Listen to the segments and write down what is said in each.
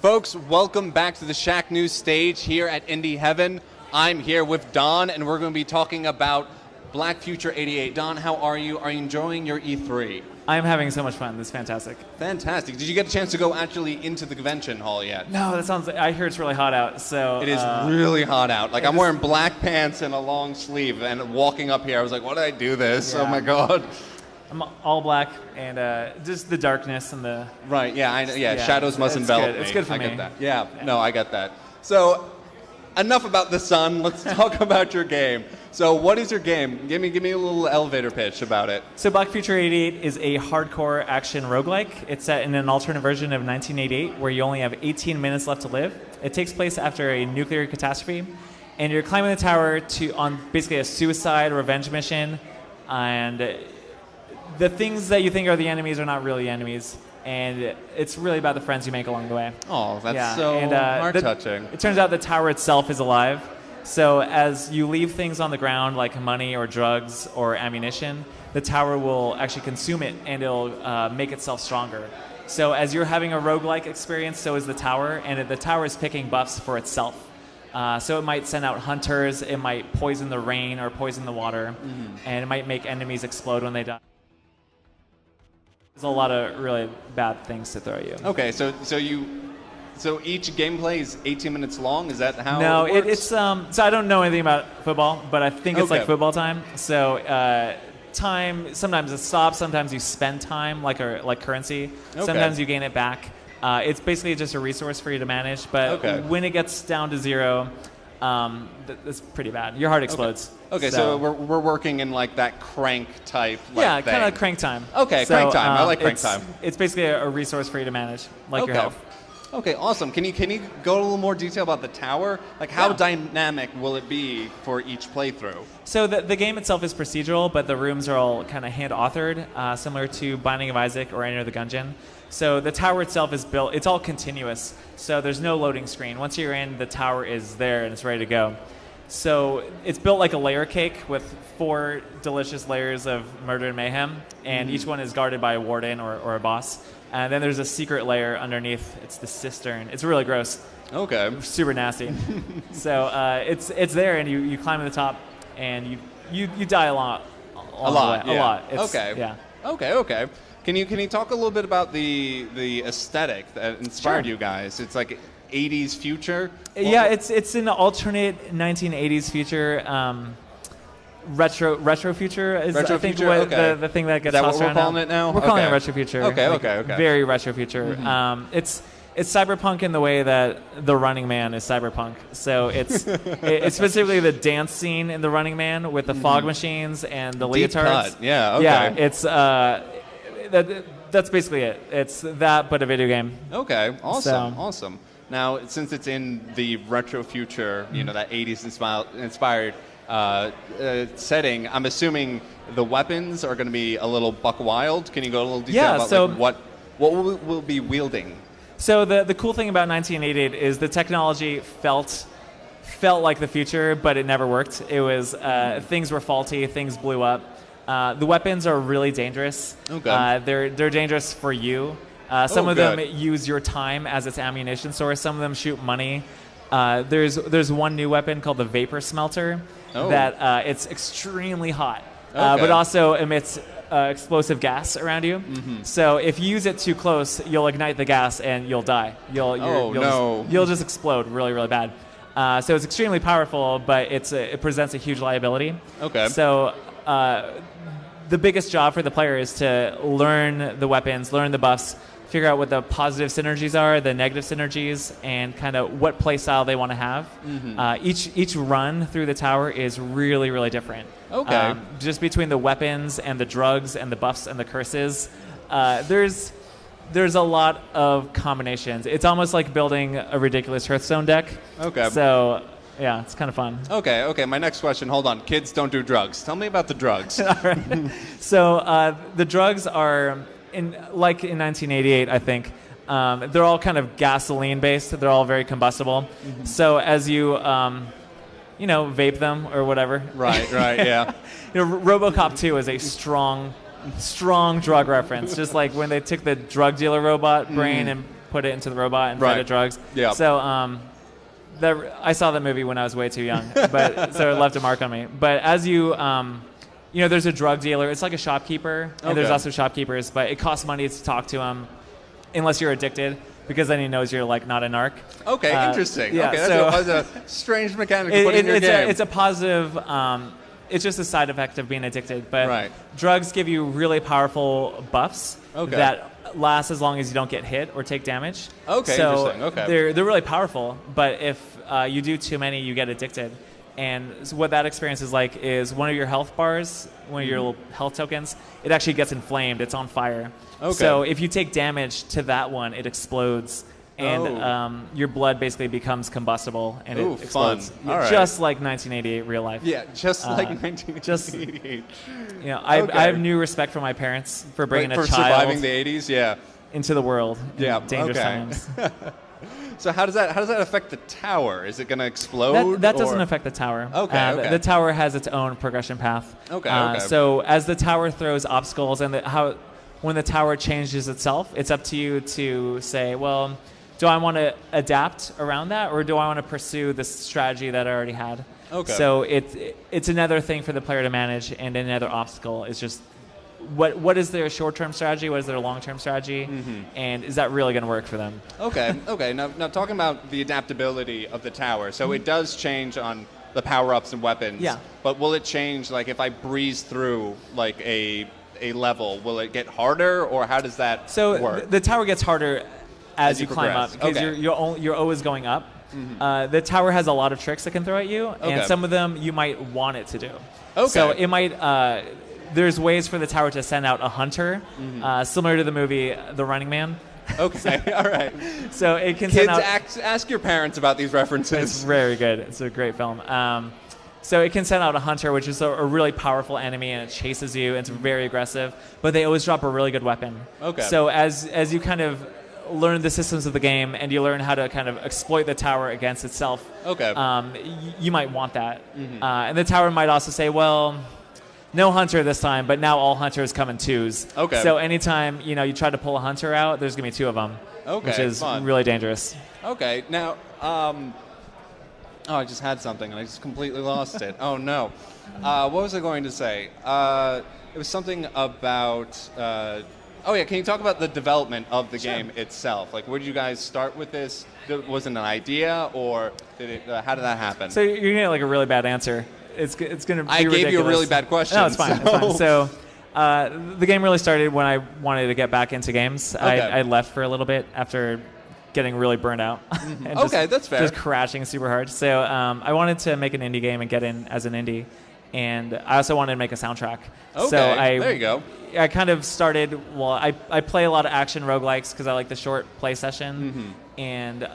Folks, welcome back to the Shacknews stage here at Indie Heaven. I'm here with Don, and we're going to be talking about Black Future 88. Don, how are you? Are you enjoying your E3? I'm having so much fun. This is fantastic. Fantastic. Did you get a chance to go actually into the convention hall yet? No, that sounds. I hear it's really hot out. So it is really hot out. Like I'm wearing black pants and a long sleeve, and walking up here, I was like, "Why did I do this? Yeah. Oh my god!" I'm all black, and just the darkness and the. Right. Yeah. Shadows must envelop me. It's good for me. I get that. Yeah. No, I get that. So, enough about the sun. Let's talk about your game. So what is your game? Give me a little elevator pitch about it. So Black Future 88 is a hardcore action roguelike. It's set in an alternate version of 1988 where you only have 18 minutes left to live. It takes place after a nuclear catastrophe, and you're climbing the tower on basically a suicide revenge mission, and the things that you think are the enemies are not really enemies. And it's really about the friends you make along the way. Oh, that's so heart-touching. It turns out the tower itself is alive. So as you leave things on the ground, like money or drugs or ammunition, the tower will actually consume it, and it'll make itself stronger. So as you're having a roguelike experience, so is the tower, and the tower is picking buffs for itself. So it might send out hunters, it might poison the rain or poison the water, and it might make enemies explode when they die. There's a lot of really bad things to throw at you. Okay, so each gameplay is 18 minutes long? Is that how it works? It's so I don't know anything about football, but I think it's like football time. So time, sometimes it stops, sometimes you spend time like currency. Okay. Sometimes you gain it back. It's basically just a resource for you to manage, but when it gets down to zero, that's pretty bad. Your heart explodes. Okay, so we're working in like that crank type thing. Kind of crank time. Okay, so, crank time. I like crank time. It's basically a resource for you to manage, like your health. Okay, awesome. Can you go a little more detail about the tower? Like how dynamic will it be for each playthrough? So the game itself is procedural, but the rooms are all kind of hand-authored, similar to Binding of Isaac or Enter the Gungeon. So the tower itself is built, it's all continuous, so there's no loading screen. Once you're in, the tower is there and it's ready to go. So it's built like a layer cake with 4 delicious layers of murder and mayhem, and each one is guarded by a warden or a boss. And then there's a secret layer underneath. It's the cistern. It's really gross. Okay. Super nasty. So it's there, and you climb to the top, and you die a lot. A lot. It's, okay. Yeah. Okay. Can you talk a little bit about the aesthetic that inspired you guys? It's like 80s future. Yeah, it's an alternate 1980s future. Retro future is retro I think future? what the thing that gets tossed around. Is that what we're calling it now? We're calling it retro future. Okay. Very retro future. It's cyberpunk in the way that The Running Man is cyberpunk. So it's specifically the dance scene in The Running Man with the fog machines and the Deep leotards. Cut. Yeah. Okay. Yeah, it's that's basically it. It's that, but a video game. Okay. Awesome. Now, since it's in the retro future, that 80s inspired setting, I'm assuming the weapons are going to be a little buck wild. Can you go a little detail about what we'll be wielding? So the cool thing about 1988 is the technology felt like the future, but it never worked. It was things were faulty, things blew up. The weapons are really dangerous. Okay. They're dangerous for you. Some of them use your time as its ammunition source. Some of them shoot money. There's one new weapon called the Vapor Smelter that it's extremely hot, but also emits explosive gas around you. So if you use it too close, you'll ignite the gas and you'll die. You'll just explode really, really bad. So it's extremely powerful, but it presents a huge liability. Okay. So the biggest job for the player is to learn the weapons, learn the buffs, figure out what the positive synergies are, the negative synergies, and kind of what play style they want to have. Each run through the tower is really, really different. Okay. Just between the weapons and the drugs and the buffs and the curses, there's a lot of combinations. It's almost like building a ridiculous Hearthstone deck. Okay. So yeah, it's kind of fun. Okay. My next question. Hold on. Kids don't do drugs. Tell me about the drugs. All right. So the drugs are in 1988, I think. They're all kind of gasoline based. They're all very combustible. So as you vape them or whatever. Right. Yeah. RoboCop 2 is a strong strong drug reference, just like when they took the drug dealer robot brain and put it into the robot and fed it drugs. Yeah. So I saw that movie when I was way too young, but so it left a mark on me. But as you there's a drug dealer. It's like a shopkeeper, and there's also shopkeepers, but it costs money to talk to him unless you're addicted, because then he knows you're like not a narc. Okay, interesting. Yeah, okay, that's a strange mechanic to put in your game. It's a positive. It's just a side effect of being addicted. But drugs give you really powerful buffs that last as long as you don't get hit or take damage. Okay, so interesting. Okay. They're really powerful, but if you do too many, you get addicted. And so what that experience is like is one of your health bars, one of your little health tokens, it actually gets inflamed. It's on fire. Okay. So if you take damage to that one, it explodes. And your blood basically becomes combustible, and it explodes. Fun. Just like 1988 real life. Yeah, just like 1988. I have new respect for my parents for bringing a child surviving the 80s. Yeah. Into the world. Yeah. Dangerous times. So how does that affect the tower? Is it going to explode? That doesn't affect the tower. Okay. The tower has its own progression path. Okay. So as the tower throws obstacles, and when the tower changes itself, it's up to you to say, well, do I want to adapt around that, or do I want to pursue this strategy that I already had? Okay. So it's another thing for the player to manage, and another obstacle is just what is their short-term strategy, what is their long-term strategy, and is that really going to work for them? Okay. Now talking about the adaptability of the tower, so it does change on the power-ups and weapons. Yeah. But will it change, like if I breeze through like a level, will it get harder, or how does that work? So the tower gets harder as you climb up, progress. because you're always going up. The tower has a lot of tricks it can throw at you, and some of them you might want it to do. Okay. So it might. There's ways for the tower to send out a hunter, similar to the movie The Running Man. Okay, all right. So it can Kids, send out. ask your parents about these references. It's very good. It's a great film. So it can send out a hunter, which is a really powerful enemy, and it chases you. And it's very aggressive, but they always drop a really good weapon. Okay. So as you kind of learn the systems of the game, and you learn how to kind of exploit the tower against itself. Okay. You might want that, and the tower might also say, well, no hunter this time, but now all hunters come in twos. Okay. So anytime you try to pull a hunter out, there's gonna be two of them. Okay. Which is fun. really dangerous. Okay. Now, I just had something and I just completely lost it. Oh no. What was I going to say? It was something about. Can you talk about the development of the game itself? Like, where did you guys start with this? Was it an idea, or how did that happen? So you're gonna get like a really bad answer. It's gonna be I gave ridiculous. you a really bad question. No, it's fine. It's fine. So the game really started when I wanted to get back into games. Okay. I left for a little bit after getting really burned out. And that's fair. Just crashing super hard. So I wanted to make an indie game and get in as an indie. And I also wanted to make a soundtrack. Okay, so there you go. I kind of started, I play a lot of action roguelikes because I like the short play session. And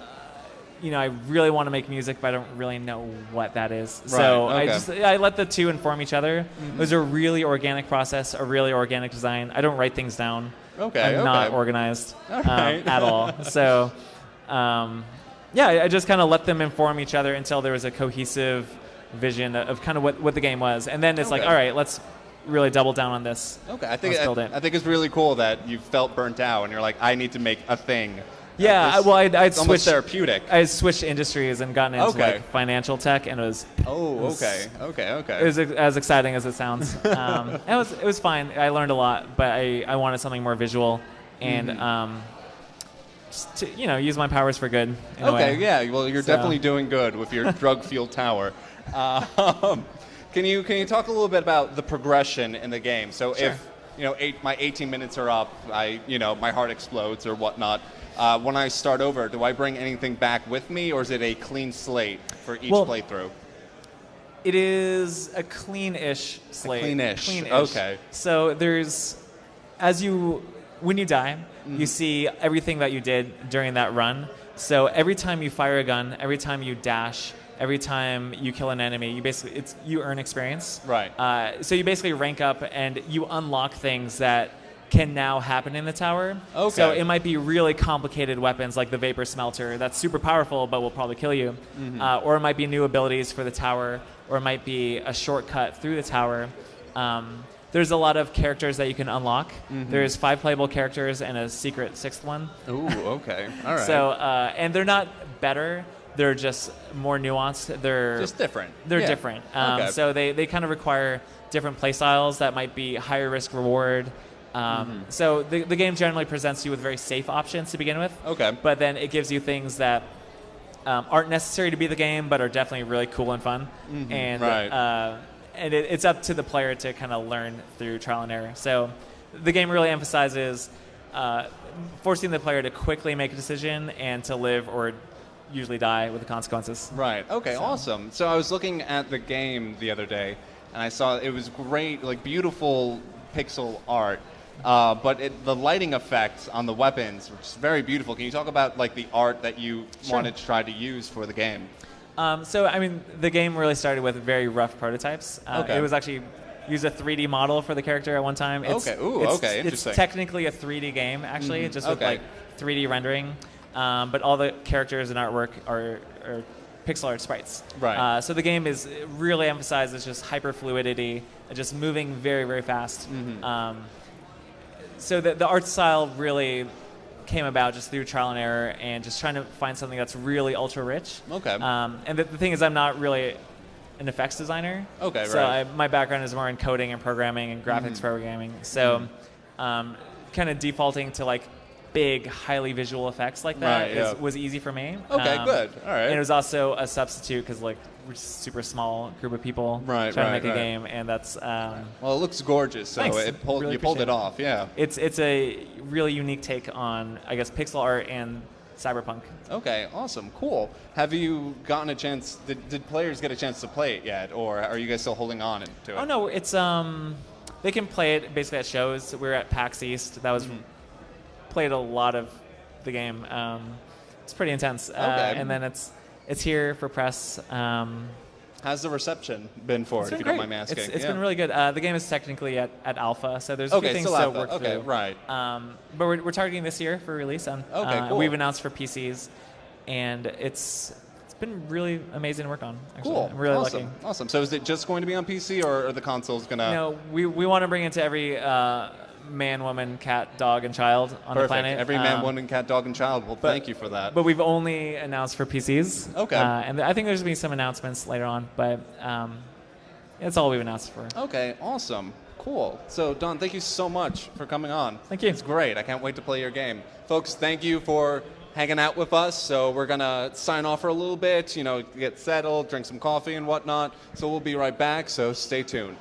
I really want to make music, but I don't really know what that is. Right, so okay. I let the two inform each other. It was a really organic process, a really organic design. I don't write things down. I'm not organized at all. So, I just kind of let them inform each other until there was a cohesive vision of kind of what the game was. And then it's like, all right, let's really double down on this. Okay, I think it's really cool that you felt burnt out and you're like, I need to make a thing. Yeah, I'd switched therapeutic. I switched industries and gotten into like financial tech, and it was. Okay. It was as exciting as it sounds. It was fine. I learned a lot, but I wanted something more visual, and just to use my powers for good. In a way. Yeah. Well, you're definitely doing good with your drug-fueled tower. Can you talk a little bit about the progression in the game? So Sure. if my 18 minutes are up, my heart explodes or whatnot. When I start over, do I bring anything back with me, or is it a clean slate for each playthrough? It is a clean-ish slate. Clean-ish. Okay. So when you die, you see everything that you did during that run. So every time you fire a gun, every time you dash, every time you kill an enemy, you earn experience. Right. So you basically rank up and you unlock things that can now happen in the tower. Okay. So it might be really complicated weapons like the Vapor Smelter that's super powerful but will probably kill you. Or it might be new abilities for the tower, or it might be a shortcut through the tower. there's a lot of characters that you can unlock. There's 5 playable characters and a secret 6th one. Ooh, okay. All right. So, and they're not better. They're just more nuanced. They're just different. They're different. Okay. So they kind of require different play styles that might be higher risk reward. So the game generally presents you with very safe options to begin with. Okay. But then it gives you things that aren't necessary to be the game, but are definitely really cool and fun. And Right. And it's up to the player to kind of learn through trial and error. So the game really emphasizes forcing the player to quickly make a decision and to live or usually die with the consequences. Right. Okay. Awesome. So I was looking at the game the other day, and I saw it was great, like beautiful pixel art. But the lighting effects on the weapons, which is very beautiful. Can you talk about like the art that you wanted to try to use for the game? So I mean, the game really started with very rough prototypes. Okay. It was actually used a 3D model for the character at one time. Okay. Ooh. Okay. Interesting. It's technically a 3D game, actually, just with like 3D rendering. But all the characters and artwork are pixel art sprites. Right. So the game really emphasizes just hyper fluidity, just moving very, very fast. So the art style really came about just through trial and error and just trying to find something that's really ultra rich. Okay. And the thing is, I'm not really an effects designer. Okay, so right. My background is more in coding and programming and graphics programming. So kind of defaulting to like big, highly visual effects like that was easy for me. Okay, good. All right. And it was also a substitute because like we're just a super small group of people trying to make a game, and that's well, it looks gorgeous. So thanks. you pulled it off. Yeah. It's a really unique take on, I guess, pixel art and cyberpunk. Okay, awesome, cool. Have you gotten a chance? Did players get a chance to play it yet, or are you guys still holding on to it? Oh no, it's they can play it basically at shows. We're at PAX East. That was played a lot of the game. It's pretty intense. Okay. And then it's here for press. How's the reception been for it, if you don't mind me asking? It's been really good. The game is technically at alpha, so there's a few things to work through. Right. But we're targeting this year for release. Cool. We've announced for PCs, and it's been really amazing to work on. Actually. Cool. I'm really awesome. lucky. Awesome. So is it just going to be on PC, or are the consoles going to... No, we want to bring it to every man, woman, cat, dog, and child on the planet. Every man, woman, cat, dog, and child. Well, thank you for that. But we've only announced for PCs. Okay. And I think there's going to be some announcements later on, but that's all we've announced for. Okay, awesome. Cool. So, Don, thank you so much for coming on. Thank you. It's great. I can't wait to play your game. Folks, thank you for hanging out with us. So we're going to sign off for a little bit, get settled, drink some coffee and whatnot. So we'll be right back, so stay tuned.